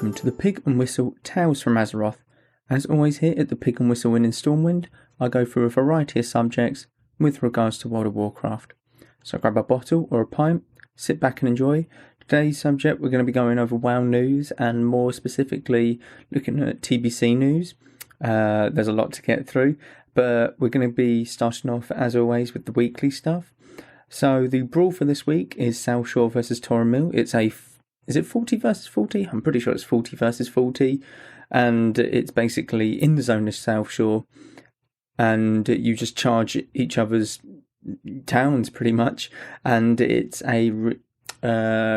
welcome to the Pig and Whistle Tales from Azeroth. As always here at the Pig and Whistle Inn in Stormwind, I go through a variety of subjects with regards to World of Warcraft. So grab a bottle or a pint, sit back and enjoy. Today's subject, we're going to be going over WoW news and more specifically looking at TBC news. There's a lot to get through, but we're going to be starting off as always with the weekly stuff. So the brawl for this week is South Shore versus Toromil. Is it 40 versus 40? I'm pretty sure it's 40 versus 40. And it's basically in the zone of South Shore. And you just charge each other's towns pretty much. And it's a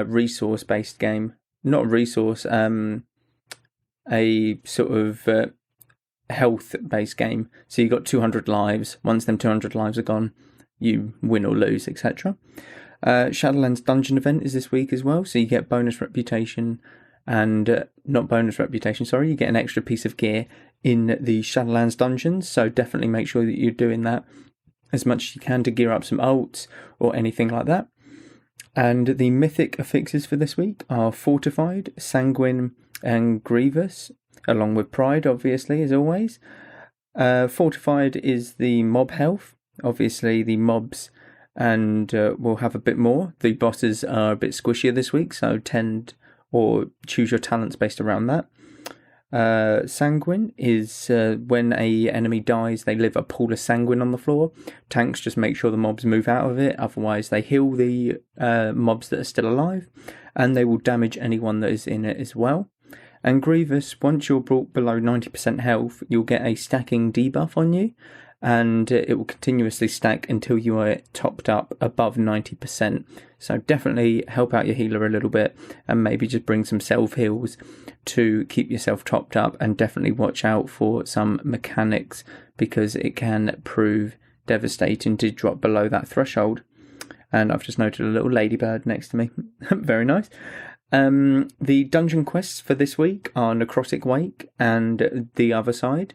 resource-based game. Not a resource, a sort of health-based game. So you got 200 lives. Once them 200 lives are gone, you win or lose, etc. Shadowlands Dungeon event is this week as well, so you get bonus reputation and not bonus reputation, sorry, you get an extra piece of gear in the Shadowlands dungeons, so definitely make sure that you're doing that as much as you can to gear up some ults or anything like that. And the mythic affixes for this week are Fortified, Sanguine and Grievous, along with Pride, obviously, as always. Fortified is the mob health. Obviously, the mobs and we'll have a bit more. The bosses are a bit squishier this week, so tend or choose your talents based around that. Sanguine is when a enemy dies, they leave a pool of sanguine on the floor. Tanks just make sure the mobs move out of it, otherwise they heal the mobs that are still alive, and they will damage anyone that is in it as well. And Grievous, once you're brought below 90% health, you'll get a stacking debuff on you, and it will continuously stack until you are topped up above 90%. So definitely help out your healer a little bit and maybe just bring some self-heals to keep yourself topped up, and definitely watch out for some mechanics because it can prove devastating to drop below that threshold. And I've just noted a little ladybird next to me. Very nice. The dungeon quests for this week are Necrotic Wake and The Other Side.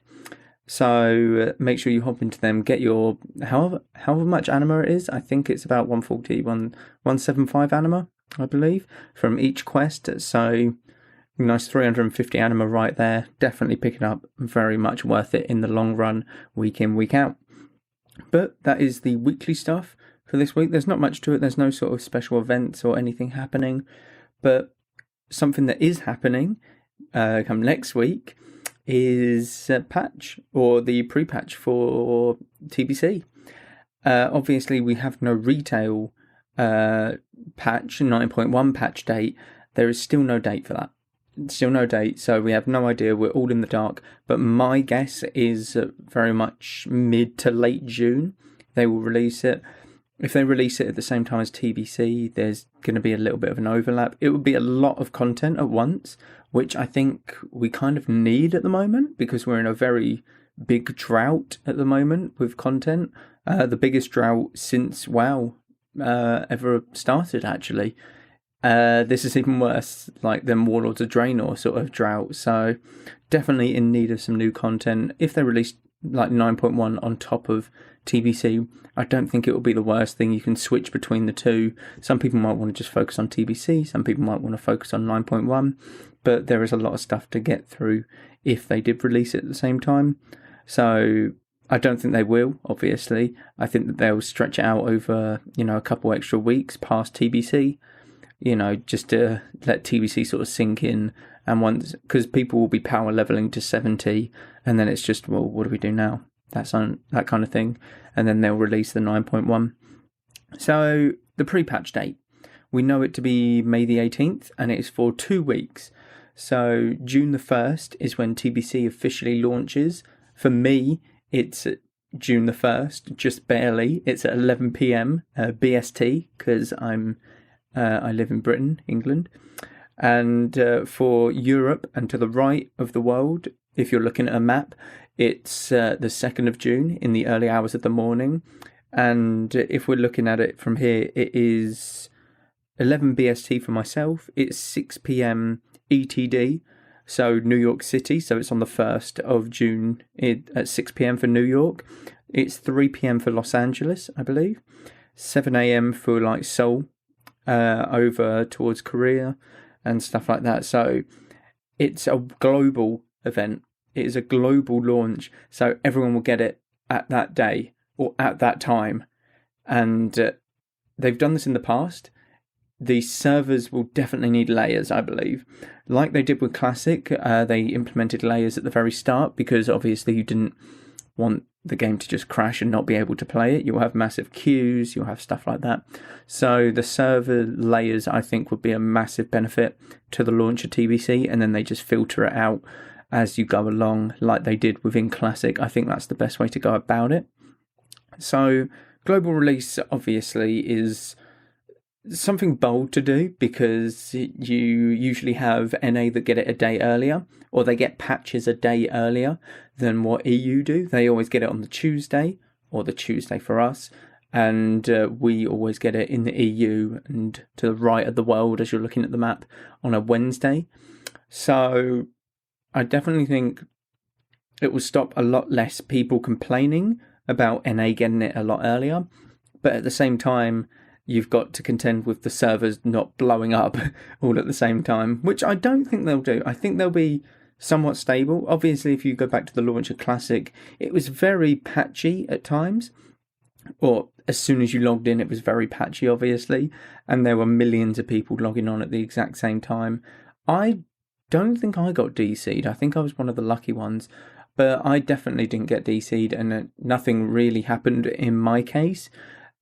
So make sure you hop into them, get your, however much anima it is, I think it's about 175 anima, I believe, from each quest. So nice 350 anima right there. Definitely pick it up, very much worth it in the long run, week in, week out. But that is the weekly stuff for this week. There's not much to it, there's no sort of special events or anything happening. But something that is happening come next week is patch, or the pre-patch for TBC. Obviously, we have no retail patch, 9.1 patch date. There is still no date for that. Still no date, so we have no idea. We're all in the dark. But my guess is very much mid to late June they will release it. If they release it at the same time as TBC, there's going to be a little bit of an overlap. It would be a lot of content at once, which I think we kind of need at the moment because we're in a very big drought at the moment with content. The biggest drought since WoW ever started, actually. This is even worse than Warlords of Draenor sort of drought. So definitely in need of some new content. If they release 9.1 on top of TBC, I don't think it will be the worst thing. You can switch between the two. Some people might want to just focus on TBC, some people might want to focus on 9.1, but there is a lot of stuff to get through if they did release it at the same time. So I don't think they will, obviously. I think that they'll stretch it out over, a couple extra weeks past TBC, just to let TBC sort of sink in. And once, because people will be power leveling to 70, and then it's just, well, what do we do now? That kind of thing. And then they'll release the 9.1. So the pre-patch date, we know it to be May the 18th, and it is for 2 weeks. So June the 1st is when TBC officially launches. For me, it's June the 1st, just barely. It's at 11 p.m. BST, because I live in Britain, England. And for Europe and to the right of the world, if you're looking at a map, it's the 2nd of June in the early hours of the morning. And if we're looking at it from here, it is 11 BST for myself. It's 6 p.m. ETD, so New York City. So it's on the 1st of June at 6 p.m. for New York. It's 3 p.m. for Los Angeles, I believe. 7 a.m. for Seoul, over towards Korea and stuff like that. So it's a global event. It is a global launch, so everyone will get it at that day or at that time. And they've done this in the past. The servers will definitely need layers, I believe. Like they did with Classic, they implemented layers at the very start because obviously you didn't want the game to just crash and not be able to play it. You'll have massive queues, you'll have stuff like that. So the server layers, I think, would be a massive benefit to the launch of TBC, and then they just filter it out as you go along like they did within Classic. I think that's the best way to go about it. So global release obviously is something bold to do because you usually have NA that get it a day earlier, or they get patches a day earlier than what EU do. They always get it on the Tuesday, or the Tuesday for us, and we always get it in the EU and to the right of the world as you're looking at the map on a Wednesday. So I definitely think it will stop a lot less people complaining about NA getting it a lot earlier, but at the same time you've got to contend with the servers not blowing up all at the same time, which I don't think they'll do. I think they'll be somewhat stable. Obviously, if you go back to the launch of Classic, it was very patchy at times, or as soon as you logged in, it was very patchy, obviously, and there were millions of people logging on at the exact same time. I don't think I got DC'd. I think I was one of the lucky ones, but I definitely didn't get DC'd, and nothing really happened in my case.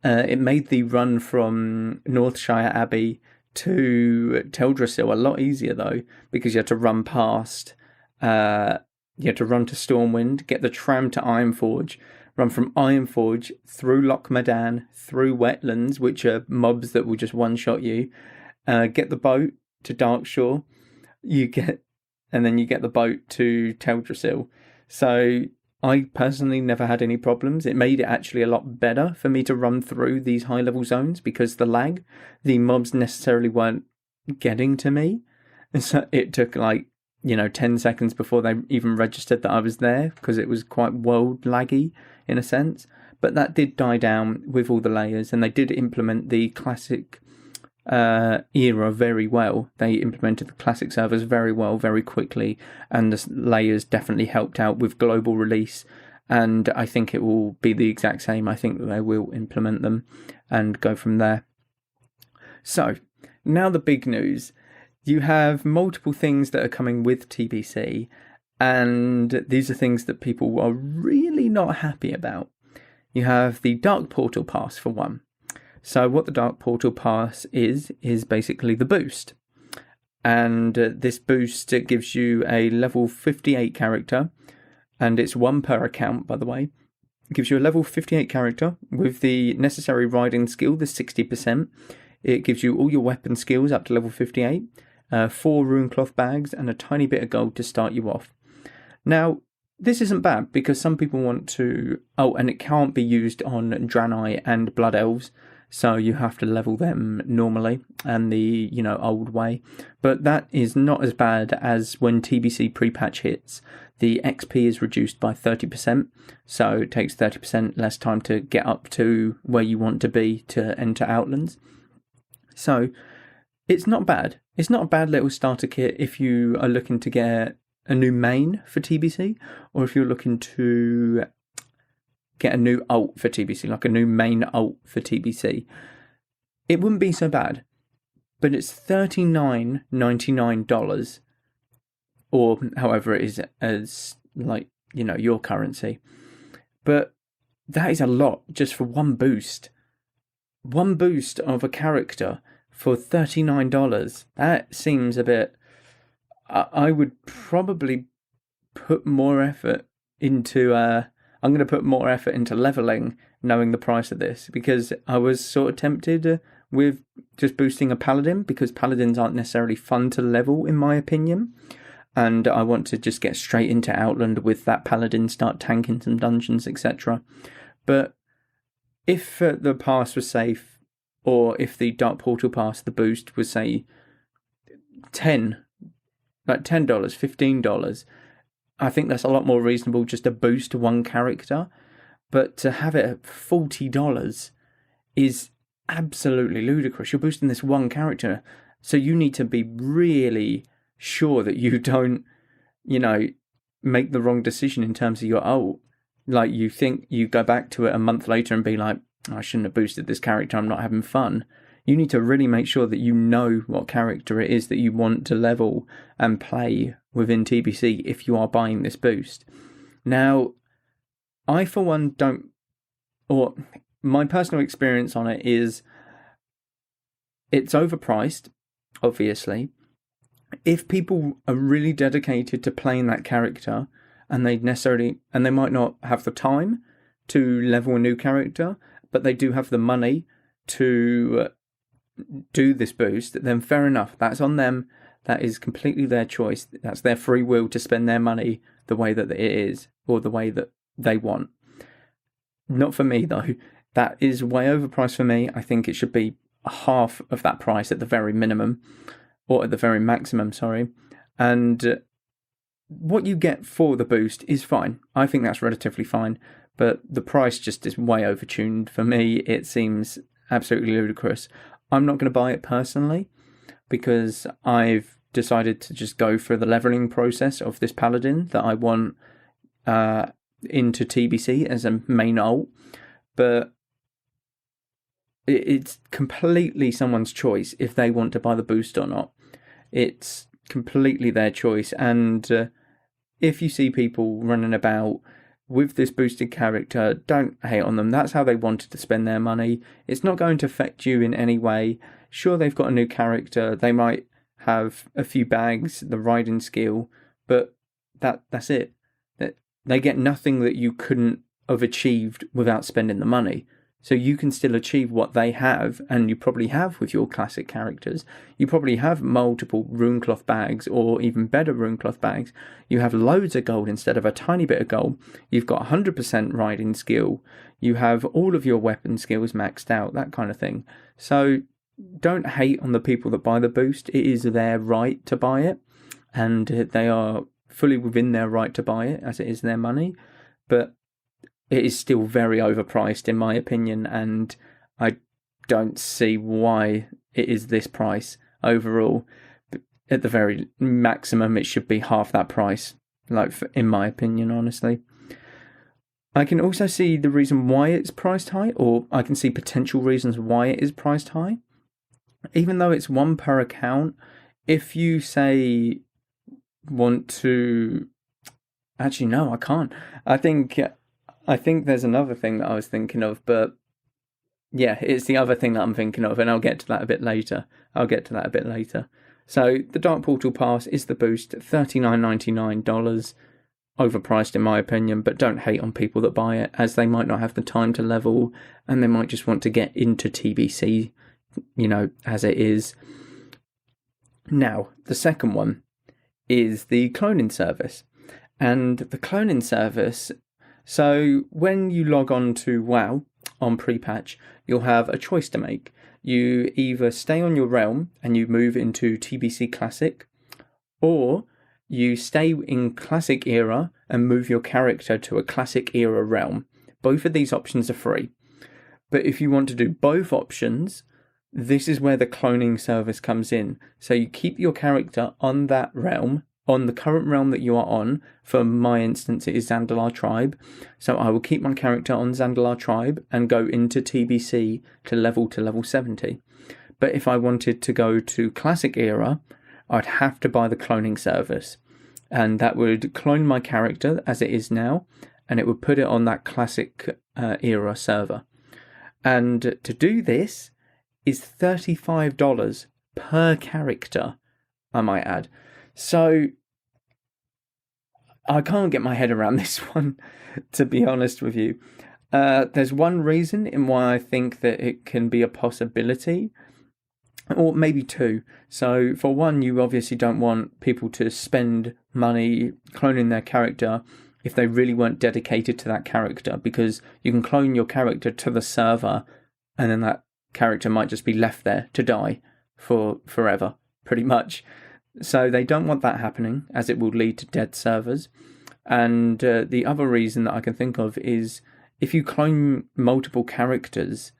It made the run from Northshire Abbey to Teldrassil a lot easier, though, because you had to run past, you had to run to Stormwind, get the tram to Ironforge, run from Ironforge through Loch Madan, through wetlands, which are mobs that will just one-shot you, get the boat to Darkshore, and then you get the boat to Teldrassil. So I personally never had any problems. It made it actually a lot better for me to run through these high-level zones because the mobs necessarily weren't getting to me. And so it took 10 seconds before they even registered that I was there because it was quite world laggy in a sense. But that did die down with all the layers, and they did implement the Classic era very well. They implemented the Classic servers very well, very quickly, and the layers definitely helped out with global release, and I think it will be the exact same. I think that they will implement them and go from there. So, now the big news. You have multiple things that are coming with TBC, and these are things that people are really not happy about. You have the Dark Portal Pass for one. So what the Dark Portal Pass is basically the boost. And this boost gives you a level 58 character, and it's one per account, by the way. It gives you a level 58 character with the necessary riding skill, the 60%. It gives you all your weapon skills up to level 58, 4 runecloth bags, and a tiny bit of gold to start you off. Now, this isn't bad because some people want to... Oh, and it can't be used on Draenei and Blood Elves, so you have to level them normally and the, old way. But that is not as bad as when TBC pre-patch hits. The XP is reduced by 30%, so it takes 30% less time to get up to where you want to be to enter Outlands. So it's not bad. It's not a bad little starter kit if you are looking to get a new main for TBC, or if you're looking to get a new ult for TBC, like a new main ult for TBC. It wouldn't be so bad, but it's $39.99, or however it is as, your currency. But that is a lot just for one boost. One boost of a character for $39. That seems a bit... I would probably put more effort into... I'm going to put more effort into leveling, knowing the price of this, because I was sort of tempted with just boosting a paladin, because paladins aren't necessarily fun to level, in my opinion. And I want to just get straight into Outland with that paladin, start tanking some dungeons, etc. But if the pass was safe, or if the Dark Portal Pass, the boost, was, say, $10, $15, I think that's a lot more reasonable just to boost one character. But to have it at $40 is absolutely ludicrous. You're boosting this one character, so you need to be really sure that you don't, make the wrong decision in terms of your ult. Like, you think you go back to it a month later and be like, I shouldn't have boosted this character, I'm not having fun. You need to really make sure that you know what character it is that you want to level and play within TBC if you are buying this boost. Now, I for one don't, or my personal experience on it is it's overpriced, obviously. If people are really dedicated to playing that character and they might not have the time to level a new character, but they do have the money to do this boost, then fair enough. That's on them. That is completely their choice. That's their free will to spend their money the way that it is, or the way that they want. Not for me, though. That is way overpriced for me. I think it should be half of that price at the very minimum, or at the very maximum, sorry. And what you get for the boost is fine. I think that's relatively fine, but the price just is way overtuned for me. It seems absolutely ludicrous. I'm not going to buy it personally because I've decided to just go for the leveling process of this paladin that I want into TBC as a main ult. But it's completely someone's choice if they want to buy the boost or not. It's completely their choice. And if you see people running about with this boosted character, don't hate on them. That's how they wanted to spend their money. It's not going to affect you in any way. Sure, they've got a new character. They might have a few bags, the riding skill, but that's it. They get nothing that you couldn't have achieved without spending the money. So you can still achieve what they have, and you probably have with your classic characters. You probably have multiple runecloth bags, or even better runecloth bags. You have loads of gold instead of a tiny bit of gold. You've got 100% riding skill. You have all of your weapon skills maxed out, that kind of thing. So don't hate on the people that buy the boost. It is their right to buy it, and they are fully within their right to buy it, as it is their money. But it is still very overpriced in my opinion, and I don't see why it is this price overall. But at the very maximum, it should be half that price, in my opinion, honestly. I can also see the reason why it's priced high, or I can see potential reasons why it is priced high. Even though it's one per account, if you say want to... Actually, no, I can't. I think there's another thing that I was thinking of, but yeah, it's the other thing that I'm thinking of, and I'll get to that a bit later. So the Dark Portal Pass is the boost, $39.99, overpriced in my opinion, but don't hate on people that buy it, as they might not have the time to level, and they might just want to get into TBC, as it is. Now, the second one is the cloning service. And the cloning service... So when you log on to WoW on pre-patch, you'll have a choice to make. You either stay on your realm and you move into TBC Classic, or you stay in Classic era and move your character to a Classic era realm. Both of these options are free. But if you want to do both options, this is where the cloning service comes in. So you keep your character on that realm, on the current realm that you are on. For my instance, it is Zandalar Tribe. So I will keep my character on Zandalar Tribe and go into TBC to level 70. But if I wanted to go to Classic Era, I'd have to buy the cloning service. And that would clone my character as it is now, and it would put it on that Classic Era server. And to do this is $35 per character, I might add. So I can't get my head around this one, to be honest with you. There's one reason in why I think that it can be a possibility, or maybe two. So for one, you obviously don't want people to spend money cloning their character if they really weren't dedicated to that character, because you can clone your character to the server and then that character might just be left there to die for forever, pretty much. So they don't want that happening, as it will lead to dead servers. And the other reason that I can think of is if you clone multiple characters,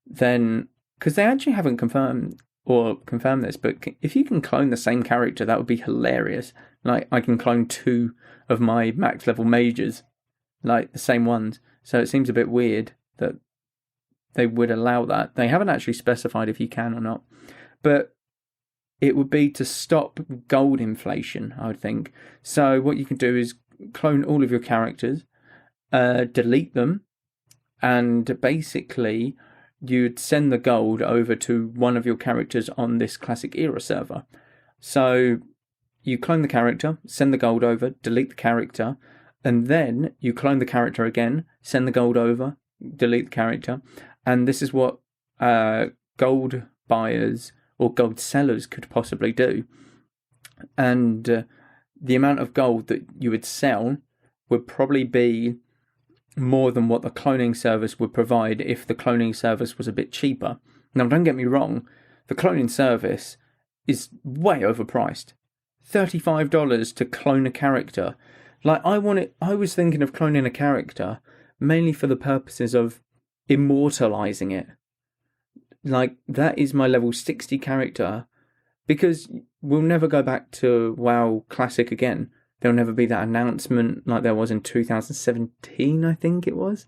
then, because they actually haven't confirmed or confirm this, but if you can clone the same character, that would be hilarious. Like, I can clone 2 of my max level mages, like the same ones. So it seems a bit weird that they would allow that. They haven't actually specified if you can or not, but it would be to stop gold inflation, I would think. So what you can do is clone all of your characters, delete them, and basically you'd send the gold over to one of your characters on this Classic Era server. So you clone the character, send the gold over, delete the character, and then you clone the character again, send the gold over, delete the character. And this is what gold buyers or gold sellers could possibly do. And the amount of gold that you would sell would probably be more than what the cloning service would provide if the cloning service was a bit cheaper. Now, don't get me wrong, the cloning service is way overpriced. $35 to clone a character. Like, I was thinking of cloning a character mainly for the purposes of immortalizing it. Like, that is my level 60 character, because we'll never go back to WoW Classic again. There'll never be that announcement like there was in 2017, I think it was.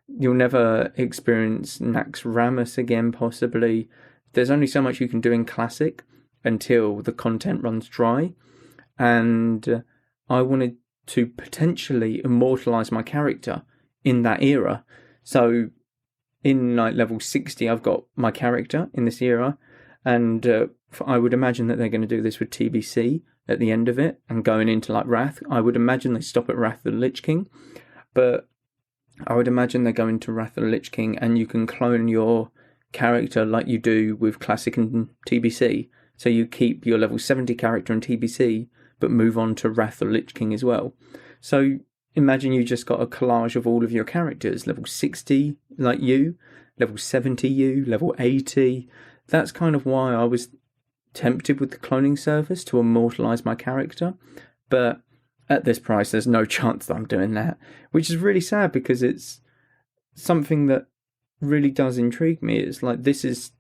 You'll never experience Nax Ramus again, possibly. There's only so much you can do in Classic until the content runs dry. And I wanted to potentially immortalize my character in that era. So in like level 60, I've got my character in this era. And I would imagine that they're going to do this with TBC at the end of it and going into like Wrath. I would imagine they stop at Wrath of the Lich King, but I would imagine they go into Wrath of the Lich King and you can clone your character like you do with Classic and TBC. So you keep your level 70 character in TBC, but move on to Wrath of the Lich King as well. So imagine you just got a collage of all of your characters, level 60 like you, level 70 you, level 80. That's kind of why I was tempted with the cloning service to immortalize my character, but at this price there's no chance that I'm doing that, which is really sad because it's something that really does intrigue me. It's like, this is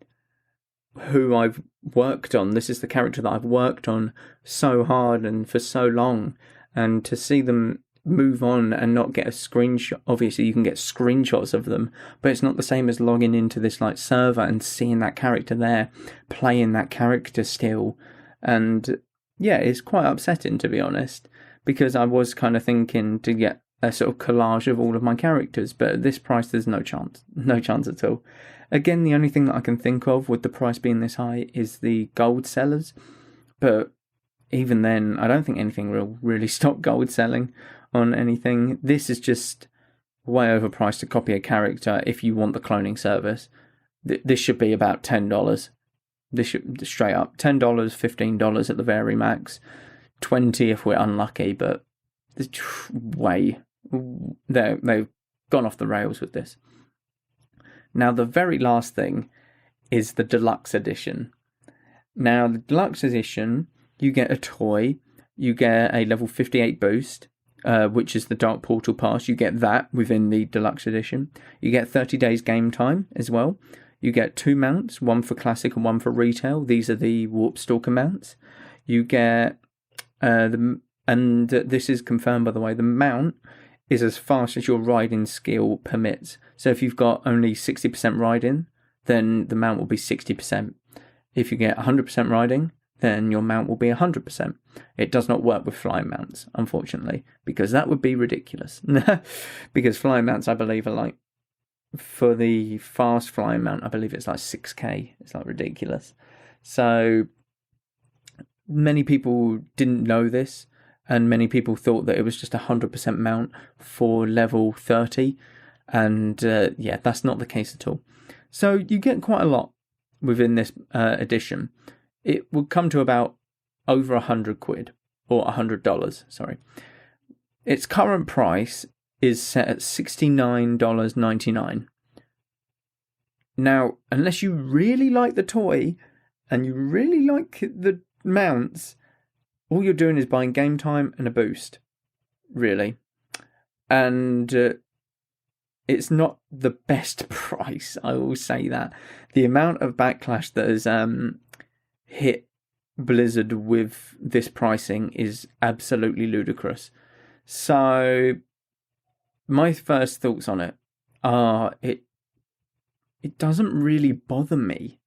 who I've worked on, this is the character that I've worked on so hard and for so long, and to see them move on and not get a screenshot. Obviously you can get screenshots of them, but it's not the same as logging into this like server and seeing that character there, playing that character still. And yeah, it's quite upsetting, to be honest, because I was kind of thinking to get a sort of collage of all of my characters, but at this price there's no chance at all. Again, the only thing that I can think of with the price being this high is the gold sellers, but even then I don't think anything will really stop gold selling on anything. This is just way overpriced to copy a character if you want the cloning service. This should be about $10. This should straight up $10, $15 at the very max, $20 if we're unlucky. But way they've gone off the rails with this. Now the very last thing is the deluxe edition. Now the deluxe edition, you get a toy, you get a level 58 boost, which is the Dark Portal Pass. You get that within the deluxe edition. You get 30 days game time as well. You get 2 mounts, one for Classic and one for Retail. These are the Warp Stalker mounts. You get and this is confirmed, by the way, the mount is as fast as your riding skill permits. So if you've got only 60% riding, then the mount will be 60%. If you get 100% riding, then your mount will be 100%. It does not work with flying mounts, unfortunately, because that would be ridiculous. Because flying mounts, I believe, are like, for the fast flying mount, I believe it's like 6k. It's like ridiculous. So many people didn't know this, and many people thought that it was just 100% mount for level 30. And yeah, that's not the case at all. So you get quite a lot within this edition. It would come to about over 100 quid, or $100, sorry. Its current price is set at $69.99. Now, unless you really like the toy and you really like the mounts, all you're doing is buying game time and a boost, really. And it's not the best price, I will say that. The amount of backlash that has hit Blizzard with this pricing is absolutely ludicrous. So my first thoughts on it are it doesn't really bother me.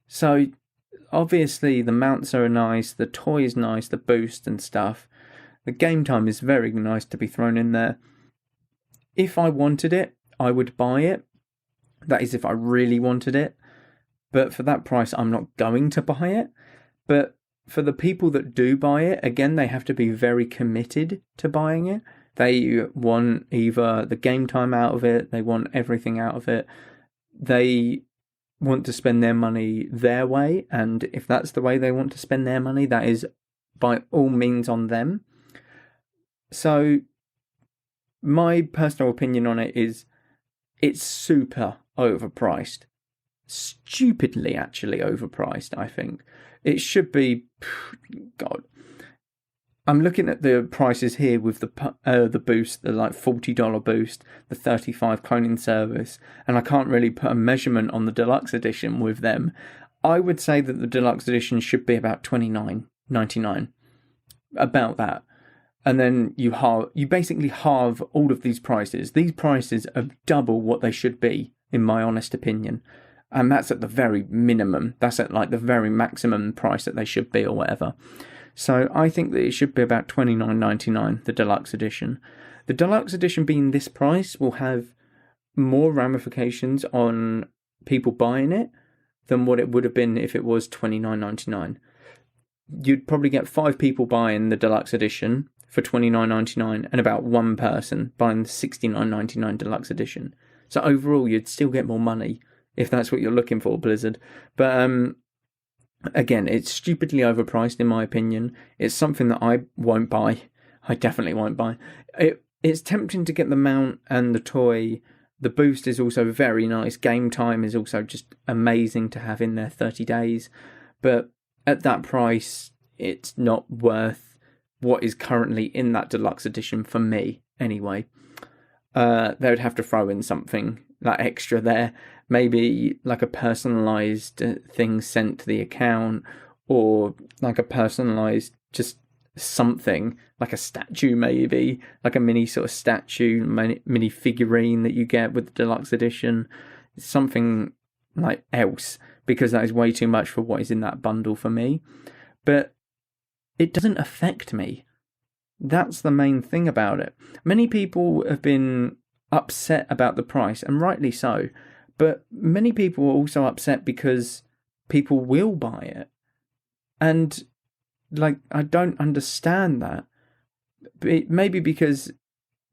So obviously the mounts are nice, the toy is nice, the boost and stuff. The game time is very nice to be thrown in there. If I wanted it, I would buy it. That is if I really wanted it. But for that price, I'm not going to buy it. But for the people that do buy it, again, they have to be very committed to buying it. They want either the game time out of it, they want everything out of it. They want to spend their money their way, and if that's the way they want to spend their money, that is by all means on them. So my personal opinion on it is it's super overpriced. Stupidly actually overpriced, I think. It should be, God. I'm looking at the prices here with the boost, the like $40 boost, the 35 cloning service, and I can't really put a measurement on the deluxe edition with them. I would say that the deluxe edition should be about $29.99, about that. And then you basically halve all of these prices. These prices are double what they should be, in my honest opinion. And that's at the very minimum. That's at like the very maximum price that they should be or whatever. So I think that it should be about $29.99, the deluxe edition. The deluxe edition being this price will have more ramifications on people buying it than what it would have been if it was $29.99. You'd probably get 5 people buying the deluxe edition for $29.99 and about 1 person buying the $69.99 deluxe edition. So overall, you'd still get more money if that's what you're looking for, Blizzard. But again, it's stupidly overpriced in my opinion. It's something that I won't buy. I definitely won't buy. It's tempting to get the mount and the toy. The boost is also very nice. Game time is also just amazing to have in there, 30 days. But at that price, it's not worth what is currently in that deluxe edition for me, anyway. They would have to throw in something like extra there. Maybe like a personalised thing sent to the account, or like a personalised just something, like a statue maybe, like a mini sort of statue, mini figurine that you get with the deluxe edition. Something like else, because that is way too much for what is in that bundle for me. But it doesn't affect me. That's the main thing about it. Many people have been upset about the price, and rightly so. But many people are also upset because people will buy it. And, like, I don't understand that. Maybe because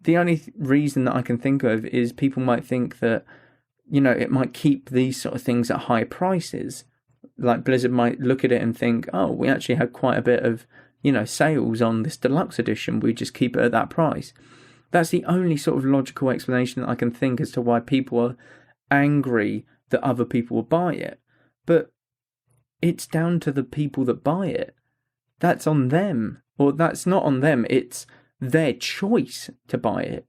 the only reason that I can think of is people might think that, you know, it might keep these sort of things at high prices. Like, Blizzard might look at it and think, oh, we actually had quite a bit of, you know, sales on this deluxe edition. We just keep it at that price. That's the only sort of logical explanation that I can think as to why people are angry that other people will buy it. But it's down to the people that buy it. That's on them. Or that's not on them. It's their choice to buy it.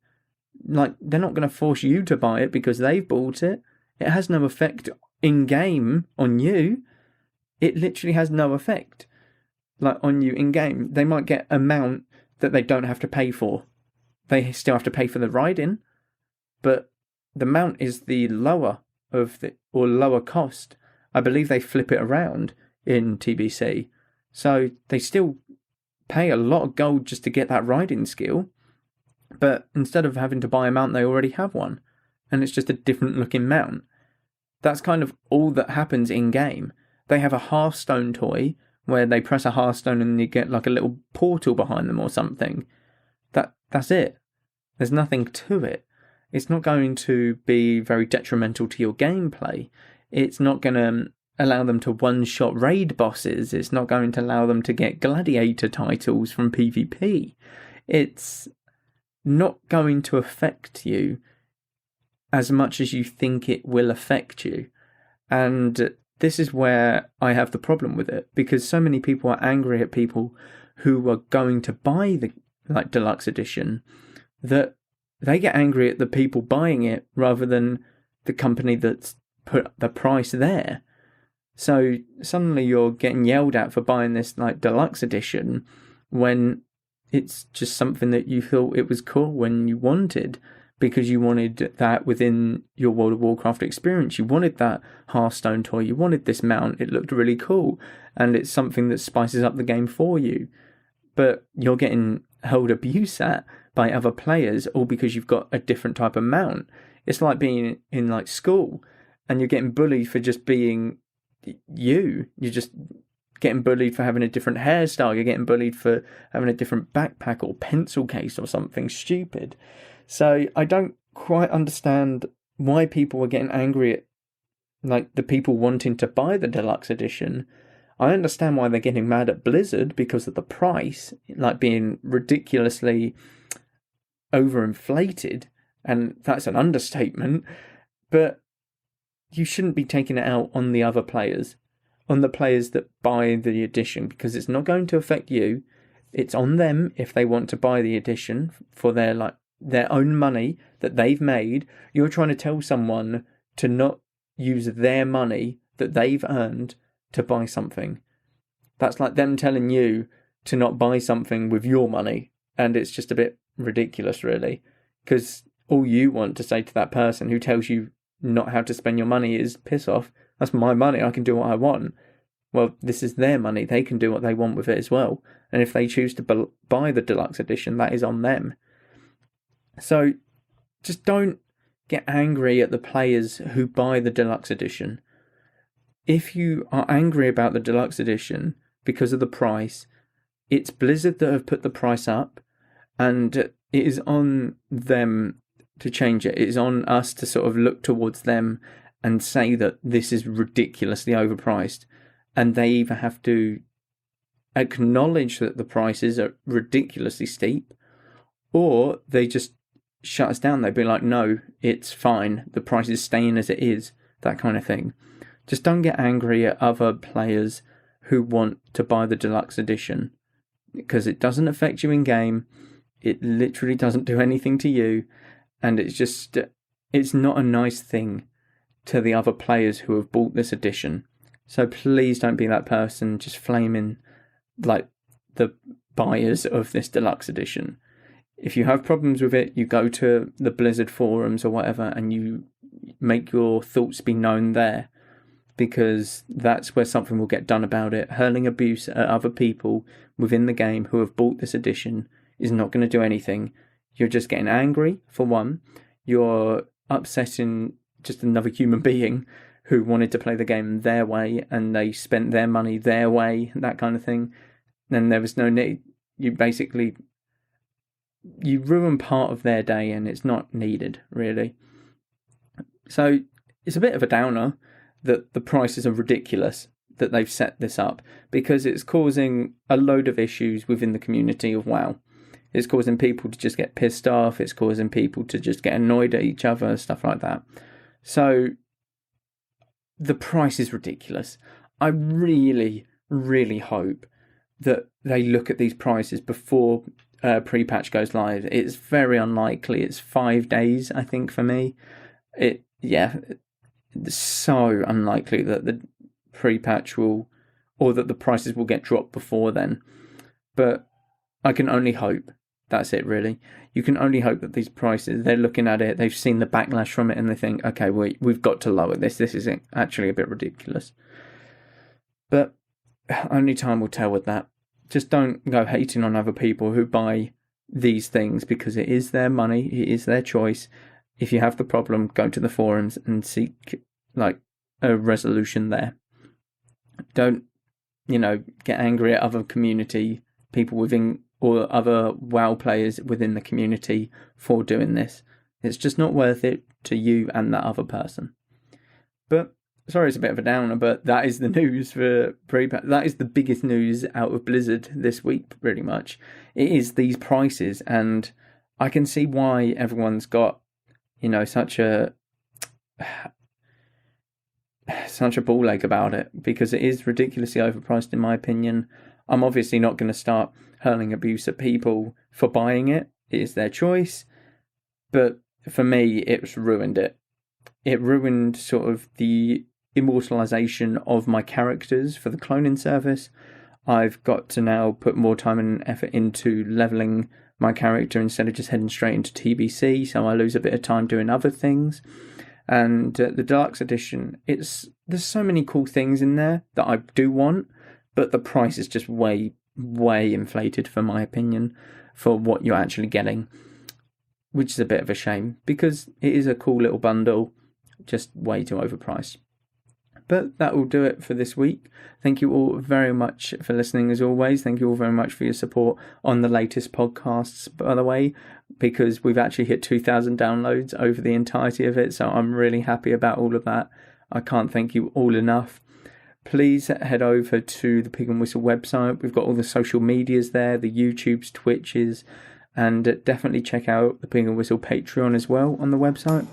Like, they're not going to force you to buy it because they've bought it. It has no effect in-game on you. It literally has no effect, like, on you in-game. They might get a mount that they don't have to pay for. They still have to pay for the ride-in, but the mount is the lower cost. I believe they flip it around in TBC. So they still pay a lot of gold just to get that ride-in skill, but instead of having to buy a mount, they already have one, and it's just a different looking mount. That's kind of all that happens in-game. They have a Hearthstone toy where they press a Hearthstone and you get like a little portal behind them or something. That's it. There's nothing to it. It's not going to be very detrimental to your gameplay. It's not going to allow them to one-shot raid bosses. It's not going to allow them to get gladiator titles from PvP. It's not going to affect you as much as you think it will affect you. And this is where I have the problem with it, because so many people are angry at people who are going to buy the deluxe edition, that they get angry at the people buying it rather than the company that's put the price there. So suddenly you're getting yelled at for buying this like deluxe edition when it's just something that you thought it was cool when you wanted, because you wanted that within your World of Warcraft experience. You wanted that Hearthstone toy. You wanted this mount. It looked really cool. And it's something that spices up the game for you. But you're getting held abuse at by other players, all because you've got a different type of mount. It's like being in like school and you're getting bullied for just being you. You're just getting bullied for having a different hairstyle. You're getting bullied for having a different backpack or pencil case or something stupid. So I don't quite understand why people are getting angry at like the people wanting to buy the deluxe edition. I understand why they're getting mad at Blizzard because of the price, like being ridiculously overinflated, and that's an understatement. But you shouldn't be taking it out on the other players, on the players that buy the edition, because it's not going to affect you. It's on them if they want to buy the edition for their own money that they've made. You're trying to tell someone to not use their money that they've earned to buy something. That's like them telling you to not buy something with your money, and it's just a bit ridiculous, really, because all you want to say to that person who tells you not how to spend your money is, piss off, that's my money, I can do what I want. Well, this is their money, they can do what they want with it as well, and if they choose to buy the deluxe edition, that is on them. So just don't get angry at the players who buy the deluxe edition. If you are angry about the deluxe edition because of the price, it's Blizzard that have put the price up, and it is on them to change it. It is on us to sort of look towards them and say that this is ridiculously overpriced, and they either have to acknowledge that the prices are ridiculously steep, or they just shut us down. They'd be like, no, it's fine, the price is staying as it is, that kind of thing. Just don't get angry at other players who want to buy the deluxe edition, because it doesn't affect you in game. It literally doesn't do anything to you, and it's not a nice thing to the other players who have bought this edition. So please don't be that person just flaming like the buyers of this deluxe edition. If you have problems with it, you go to the Blizzard forums or whatever, and you make your thoughts be known there, because that's where something will get done about it. Hurling abuse at other people within the game who have bought this edition is not going to do anything. You're just getting angry, for one. You're upsetting just another human being who wanted to play the game their way, and they spent their money their way, that kind of thing. Then there was no need. You ruin part of their day, and it's not needed, really. So it's a bit of a downer that the prices are ridiculous, that they've set this up, because it's causing a load of issues within the community of WoW. It's causing people to just get pissed off, it's causing people to just get annoyed at each other, stuff like that. So the price is ridiculous. I really, really hope that they look at these prices before pre-patch goes live. It's very unlikely. It's 5 days, I think, for me. It's so unlikely that the pre-patch will, or that the prices will get dropped before then. But I can only hope. That's it, really. You can only hope that these prices, they're looking at it, they've seen the backlash from it, and they think, okay, we've got to lower this. This is actually a bit ridiculous. But only time will tell with that. Just don't go hating on other people who buy these things, because it is their money, it is their choice. If you have the problem, go to the forums and seek like a resolution there. Don't, get angry at other community people within, or other WoW players within the community for doing this. It's just not worth it to you and that other person. But sorry, it's a bit of a downer, but that is the news for pre-patch. That is the biggest news out of Blizzard this week, pretty much. It is these prices, and I can see why everyone's got, such a ball ache about it, because it is ridiculously overpriced in my opinion. I'm obviously not going to start hurling abuse at people for buying it. It is their choice. But for me, it's ruined it. It ruined sort of the immortalization of my characters for the cloning service. I've got to now put more time and effort into leveling my character instead of just heading straight into TBC, so I lose a bit of time doing other things. And the deluxe edition, there's so many cool things in there that I do want, but the price is just way inflated, for my opinion, for what you're actually getting, which is a bit of a shame, because it is a cool little bundle, just way too overpriced. But that will do it for this week. Thank you all very much for listening, as always. Thank you all very much for your support on the latest podcasts, by the way, because we've actually hit 2,000 downloads over the entirety of it, so I'm really happy about all of that. I can't thank you all enough. Please head over to the Pig and Whistle website. We've got all the social medias there, the YouTubes, Twitches, and definitely check out the Pig and Whistle Patreon as well on the website.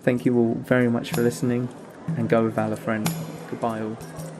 Thank you all very much for listening, and go with Valor, friend. Goodbye all.